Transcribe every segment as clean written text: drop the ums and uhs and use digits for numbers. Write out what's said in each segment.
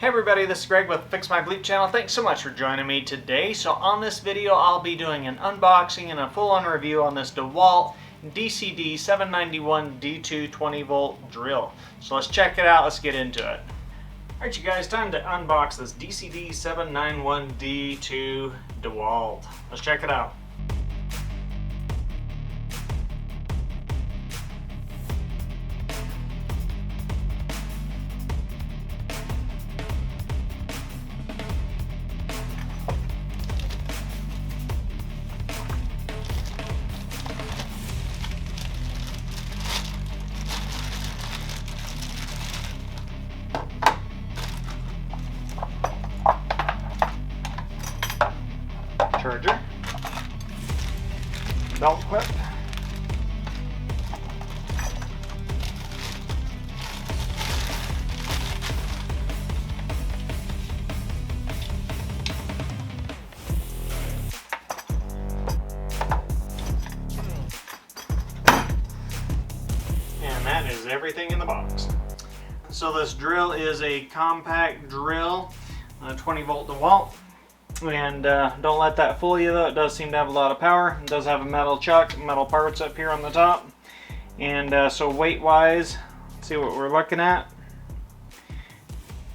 Hey everybody, this is Greg with Fix My Bleep channel. Thanks so much for joining me today. So on this video, I'll be doing an unboxing and a full-on review on this DeWALT DCD791D2 20-volt drill. So let's check it out, let's get into it. Alright you guys, time to unbox this DCD791D2 DeWALT. Let's check it out. Charger, belt clip, and that is everything in the box. So this drill is a compact drill, 20-volt DeWALT. And don't let that fool you though, it does seem to have a lot of power. It does have a metal chuck, metal parts up here on the top. And so weight wise, let's see what we're looking at.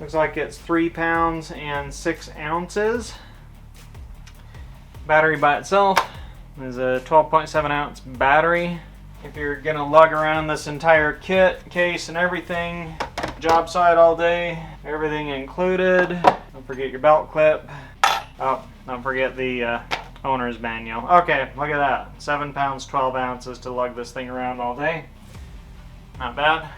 Looks like it's 3 pounds and 6 ounces. Battery by itself is a 12.7 ounce battery. If you're gonna lug around this entire kit, case and everything, job site all day, everything included. Don't forget your belt clip. Oh, don't forget the owner's manual. Okay, look at that. 7 pounds, 12 ounces to lug this thing around all day. Not bad.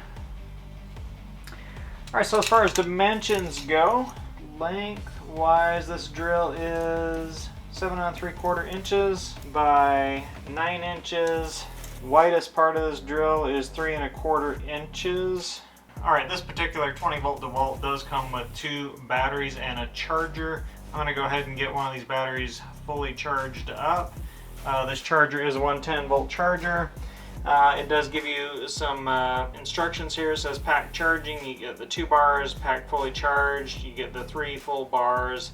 Alright, so as far as dimensions go, length-wise, this drill is 7 3/4 inches by 9 inches. Widest part of this drill is 3 1/4 inches. Alright, this particular 20-volt DeWALT does come with 2 batteries and a charger. I'm going to go ahead and get one of these batteries fully charged up. This charger is a 110-volt charger. It does give you some instructions here. It says pack charging. You get the 2 bars packed fully charged. You get the 3 full bars.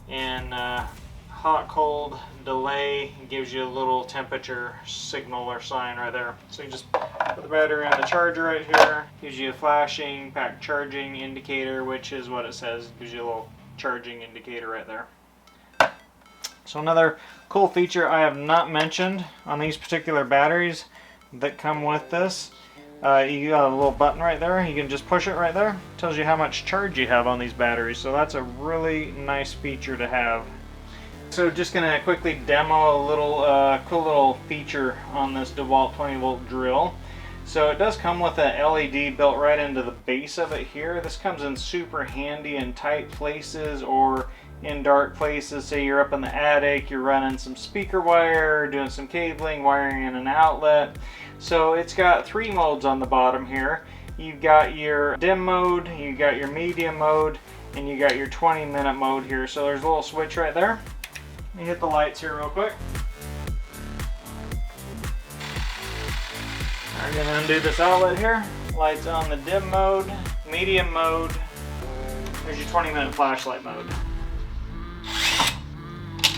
And hot cold delay gives you a little temperature signal or sign right there. So you just put the battery on the charger right here. Gives you a flashing pack charging indicator, which is what it says. Gives you a little charging indicator right there. So another cool feature I have not mentioned on these particular batteries that come with this, you got a little button right there. You can just push it right there. It tells you how much charge you have on these batteries. So that's a really nice feature to have. So just going to quickly demo a little cool little feature on this DeWALT 20-volt drill. So it does come with a LED built right into the base of it here. This comes in super handy in tight places or in dark places. Say you're up in the attic, you're running some speaker wire, doing some cabling, wiring in an outlet. So it's got 3 modes on the bottom here. You've got your dim mode, you got your medium mode, and you got your 20-minute mode here. So there's a little switch right there. Let me hit the lights here real quick. I'm going to undo this outlet here. Lights on the dim mode, medium mode. There's your 20-minute flashlight mode.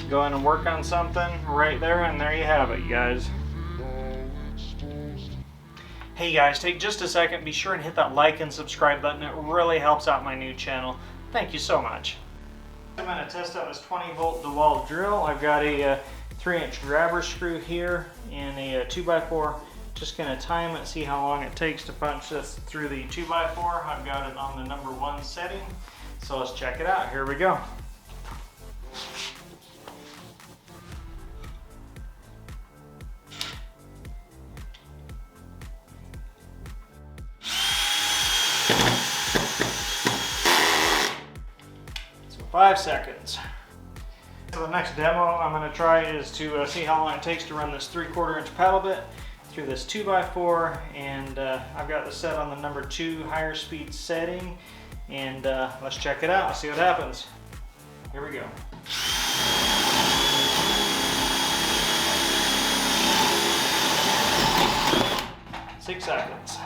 Go in and work on something right there, and there you have it, you guys. Hey guys, take just a second. Be sure and hit that like and subscribe button. It really helps out my new channel. Thank you so much. I'm going to test out this 20-volt DeWALT drill. I've got a 3-inch grabber screw here and a 2x4. Just going to time it, see how long it takes to punch this through the 2x4. I've got it on the number 1 setting. So let's check it out. Here we go. So 5 seconds. So the next demo I'm going to try is to see how long it takes to run this 3/4 inch paddle bit through this 2x4, and I've got this set on the number 2 higher speed setting, and let's check it out. Let's see what happens. Here we go. 6 seconds.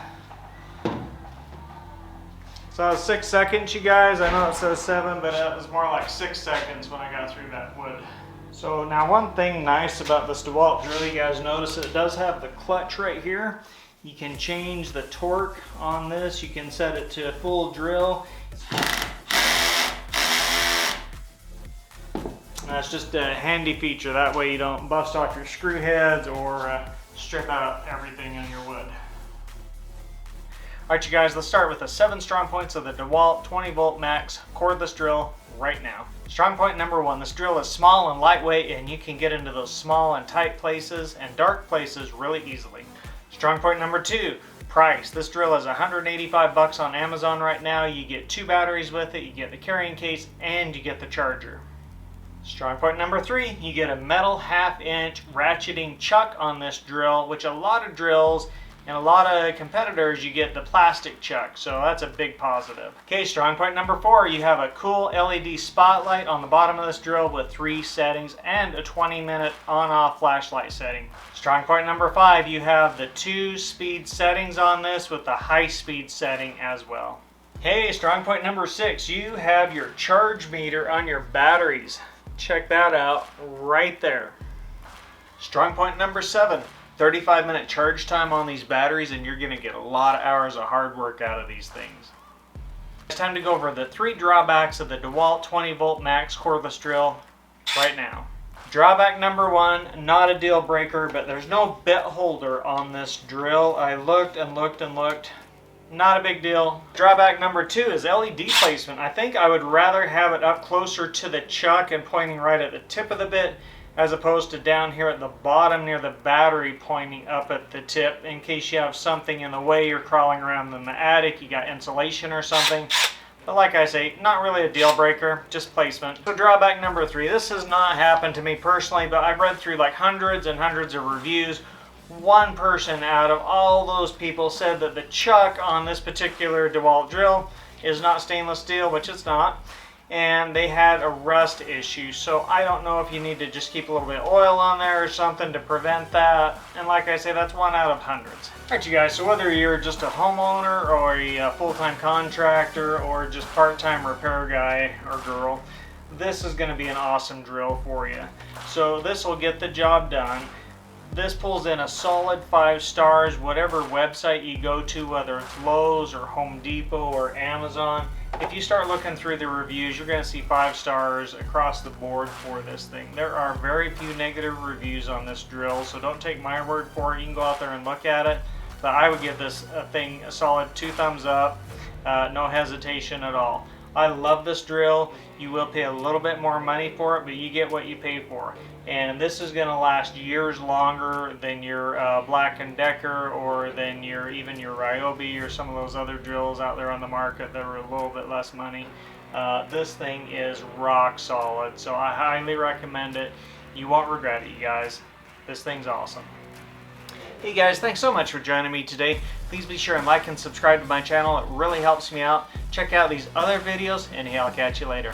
So that was 6 seconds, you guys. I know it says 7, but it was more like 6 seconds when I got through that wood. So now one thing nice about this DeWALT drill, you guys notice it does have the clutch right here. You can change the torque on this. You can set it to full drill. That's just a handy feature. That way you don't bust off your screw heads or strip out everything in your wood. Alright you guys, let's start with the 7 strong points of the DeWALT 20 volt max cordless drill right now. Strong point number 1, this drill is small and lightweight, and you can get into those small and tight places and dark places really easily. Strong point number 2, price. This drill is $185 on Amazon right now. You get 2 batteries with it, you get the carrying case, and you get the charger. Strong point number 3, you get a metal 1/2 inch ratcheting chuck on this drill, which a lot of drills and a lot of competitors, you get the plastic chuck, so that's a big positive. Okay, strong point number 4, you have a cool LED spotlight on the bottom of this drill with 3 settings and a 20-minute on-off flashlight setting. Strong point number 5, you have the 2 speed settings on this with the high speed setting as well. Hey, strong point number 6, you have your charge meter on your batteries. Check that out right there. Strong point number 7, 35-minute charge time on these batteries, and you're going to get a lot of hours of hard work out of these things. It's time to go over the 3 drawbacks of the DeWALT 20 volt max cordless drill right now. Drawback number 1, not a deal breaker, but there's no bit holder on this drill. I looked and looked and looked. Not a big deal. Drawback number 2 is LED placement. I think I would rather have it up closer to the chuck and pointing right at the tip of the bit, as opposed to down here at the bottom near the battery pointing up at the tip, in case you have something in the way, you're crawling around in the attic, you got insulation or something. But like I say, not really a deal breaker, just placement. So drawback number 3, this has not happened to me personally, but I've read through like hundreds and hundreds of reviews. One person out of all those people said that the chuck on this particular DeWALT drill is not stainless steel, which it's not, and they had a rust issue. So I don't know if you need to just keep a little bit of oil on there or something to prevent that. And like I say, that's 1 out of hundreds. Alright you guys, so whether you're just a homeowner or a full-time contractor or just part-time repair guy or girl, this is going to be an awesome drill for you. So this will get the job done. This pulls in a solid 5 stars, whatever website you go to, whether it's Lowe's or Home Depot or Amazon. If you start looking through the reviews, you're going to see 5 stars across the board for this thing. There are very few negative reviews on this drill, so don't take my word for it. You can go out there and look at it. But I would give this thing a solid 2 thumbs up, no hesitation at all. I love this drill. You will pay a little bit more money for it, but you get what you pay for. And this is going to last years longer than your Black & Decker or than even your Ryobi or some of those other drills out there on the market that are a little bit less money. This thing is rock solid, so I highly recommend it. You won't regret it, you guys. This thing's awesome. Hey guys, thanks so much for joining me today. Please be sure and like and subscribe to my channel. It really helps me out. Check out these other videos, and hey, I'll catch you later.